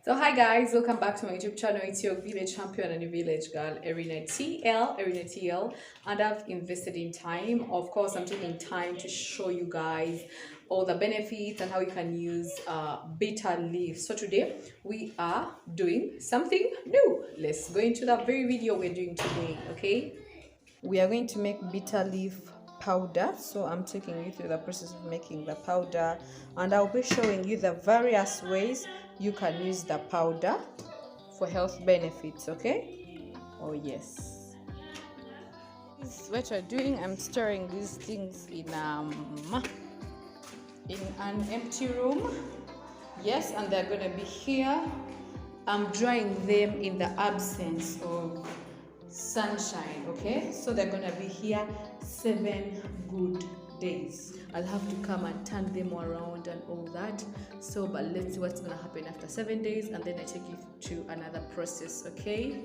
So hi guys, welcome back to my YouTube channel. It's your village champion and the village girl, Erina TL, and I've invested in time. Of course, I'm taking time to show you guys all the benefits and how you can use bitter leaf. So today we are doing something new. Let's go into that very video we're doing today. Okay, we are going to make bitter leaf powder. So I'm taking you through the process of making the powder, and I'll be showing you the various ways you can use the powder for health benefits. Okay, oh yes, this is what we're doing. I'm storing these things in an empty room. Yes, and they're gonna be here. I'm drying them in the absence of sunshine. Okay, so they're gonna be here 7 good days. I'll have to come and turn them around and all that. So but let's see what's gonna happen after 7 days, and then I take you to another process. Okay,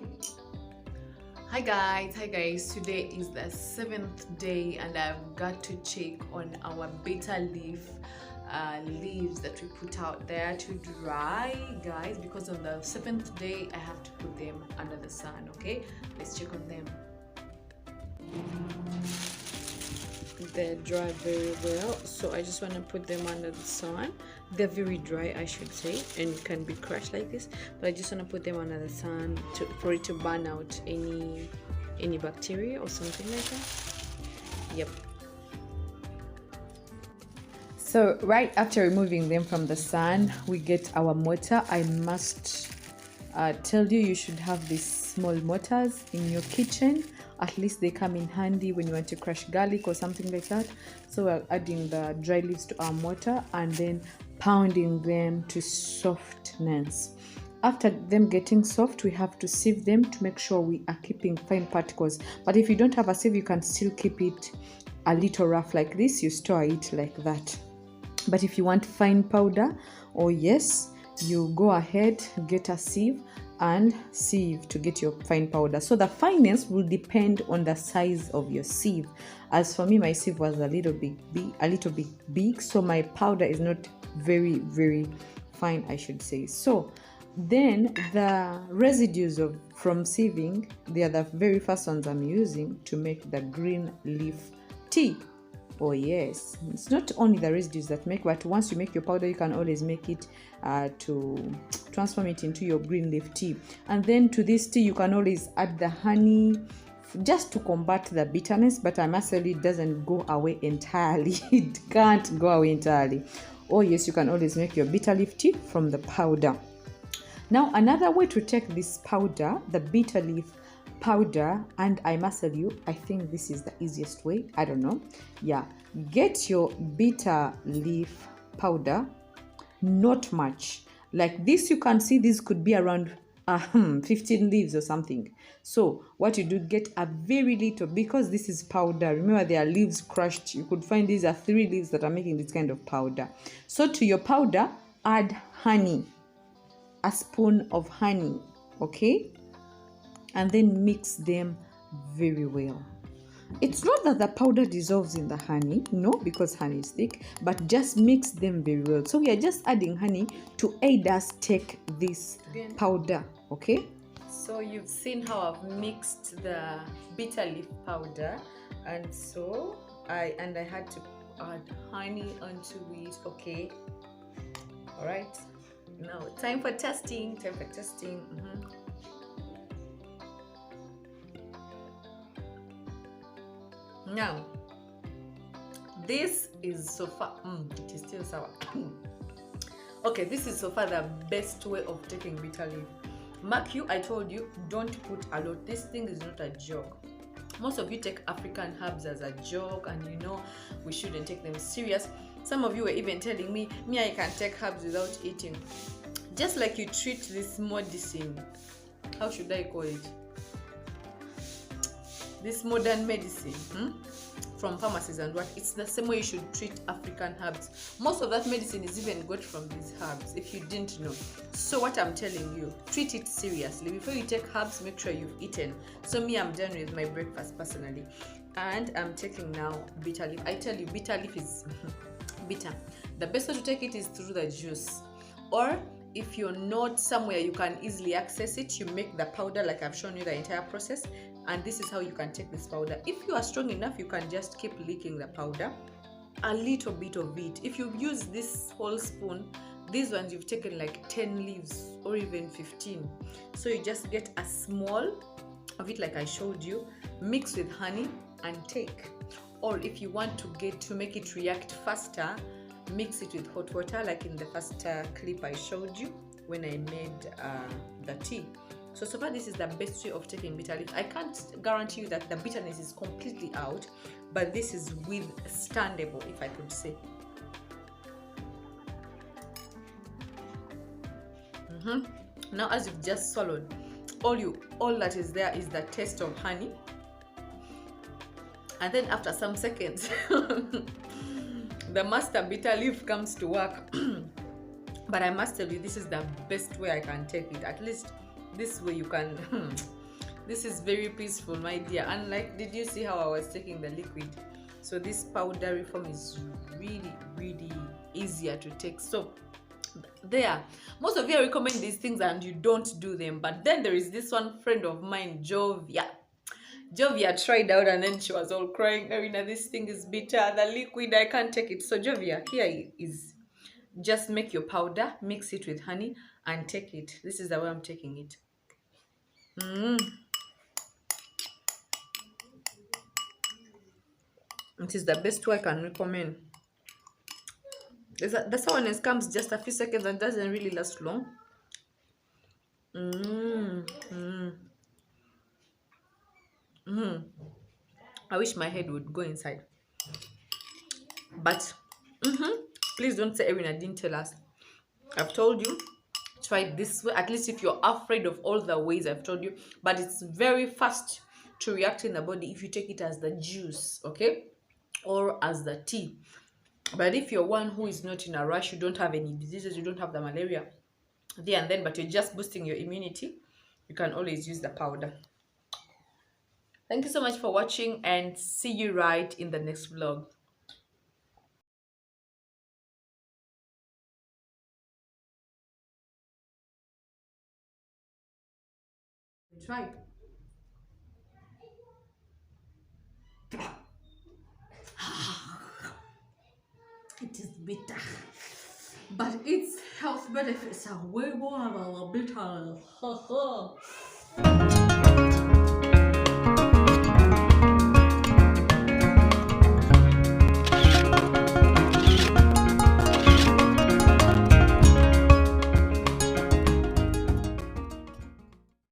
hi guys, today is the 7th day and I've got to check on our bitter leaf leaves that we put out there to dry, guys, because on the 7th day I have to put them under the sun. Okay, let's check on them. They're dry very well, so I just want to put them under the sun. They're very dry, I should say, and can be crushed like this, but I just want to put them under the sun for it to burn out any bacteria or something like that. Yep. So right after removing them from the sun, we get our mortar. I must tell you, you should have these small mortars in your kitchen. At least they come in handy when you want to crush garlic or something like that. So we're adding the dry leaves to our mortar and then pounding them to softness. After them getting soft, we have to sieve them to make sure we are keeping fine particles. But if you don't have a sieve, you can still keep it a little rough like this. You store it like that. But if you want fine powder, oh yes, you go ahead, get a sieve and sieve to get your fine powder. So the fineness will depend on the size of your sieve. As for me, my sieve was a little bit big, so my powder is not very fine, I should say. So then the residues from sieving, they are the very first ones I'm using to make the green leaf tea. Oh yes, it's not only the residues that make, but once you make your powder, you can always make it to transform it into your green leaf tea. And then to this tea, you can always add the honey just to combat the bitterness, but I must tell you, it doesn't go away entirely. It can't go away entirely. Oh yes, you can always make your bitter leaf tea from the powder. Now another way to take this powder, the bitter leaf powder, and I must tell you, I think this is the easiest way. I don't know. Yeah, get your bitter leaf powder, not much. Like this, you can see this could be around 15 leaves or something. So what you do, get a very little, because this is powder. Remember, there are leaves crushed. You could find these are 3 leaves that are making this kind of powder. So to your powder, add honey, a spoon of honey. Okay, and then mix them very well. It's not that the powder dissolves in the honey, no, because honey is thick, but just mix them very well. So we are just adding honey to aid us take this powder. Okay, so you've seen how I've mixed the bitter leaf powder, and so I had to add honey onto it. Okay, all right, now time for testing. Now, this is so far, it is still sour. Okay, this is so far the best way of taking bitter leaf. Mark you, I told you, don't put a lot. This thing is not a joke. Most of you take African herbs as a joke, and you know we shouldn't take them serious. Some of you were even telling me I can take herbs without eating. Just like you treat this medicine, how should I call it? This modern medicine from pharmacies and what, it's the same way you should treat African herbs. Most of that medicine is even got from these herbs, if you didn't know. So what I'm telling you, treat it seriously. Before you take herbs, make sure you've eaten. So me, I'm done with my breakfast personally, and I'm taking now bitter leaf. I tell you, bitter leaf is bitter. The best way to take it is through the juice, or if you're not somewhere you can easily access it, you make the powder like I've shown you the entire process, and this is how you can take this powder. If you are strong enough, you can just keep licking the powder, a little bit of it. If you use this whole spoon, these ones you've taken like 10 leaves or even 15, so you just get a small of it like I showed you, mix with honey and take. Or if you want to make it react faster, mix it with hot water like in the first clip I showed you when I made the tea. So far this is the best way of taking bitter leaf. I can't guarantee you that the bitterness is completely out, but this is withstandable, if I could say. Now as you've just swallowed, all that is there is the taste of honey, and then after some seconds the master bitter leaf comes to work. But I must tell you, this is the best way I can take it. At least this way you can this is very peaceful, my dear. Unlike, did you see how I was taking the liquid? So this powdery form is really easier to take. So there, most of you recommend these things and you don't do them, but then there is this one friend of mine, Jovia tried out and then she was all crying, Marina, this thing is bitter, the liquid, I can't take it. So Jovia, here is, just make your powder, mix it with honey and take it. This is the way I'm taking it. It is the best way I can recommend. The sourness comes just a few seconds and doesn't really last long. I wish my head would go inside. But please don't say Erin, I didn't tell us. I've told you, try it this way, at least if you're afraid of all the ways I've told you. But it's very fast to react in the body if you take it as the juice, okay, or as the tea. But if you're one who is not in a rush, you don't have any diseases, you don't have the malaria there and then, but you're just boosting your immunity, you can always use the powder. Thank you so much for watching, and see you right in the next vlog. Try. It is bitter, but its health benefits are way more than the bitterness.